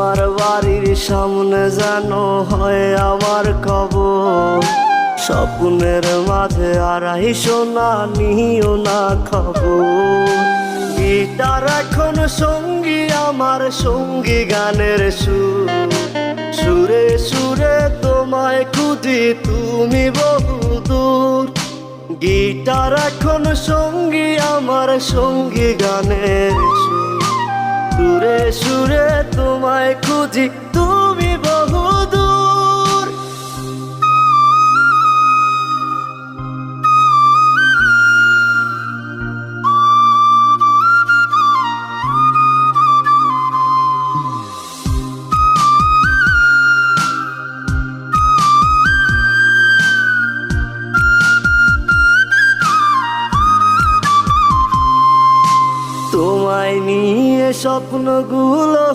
তোমার বাড়ির সামনে যেন হয় আমার কবর। স্বপ্নের মাঝে আড়াই সোনা নিও না খবর। গিটার এখন সঙ্গী আমার, সঙ্গী গানের সুর। সুরে সুরে তোমায় খুঁজি তুমি বহুদূর। গিটার এখন সঙ্গী আমার, সঙ্গী গানের সুর। সুরে সুরে তোমায় খুঁজি তুমি বহুদূর। তোমায় নিয়ে স্বপ্নগুলো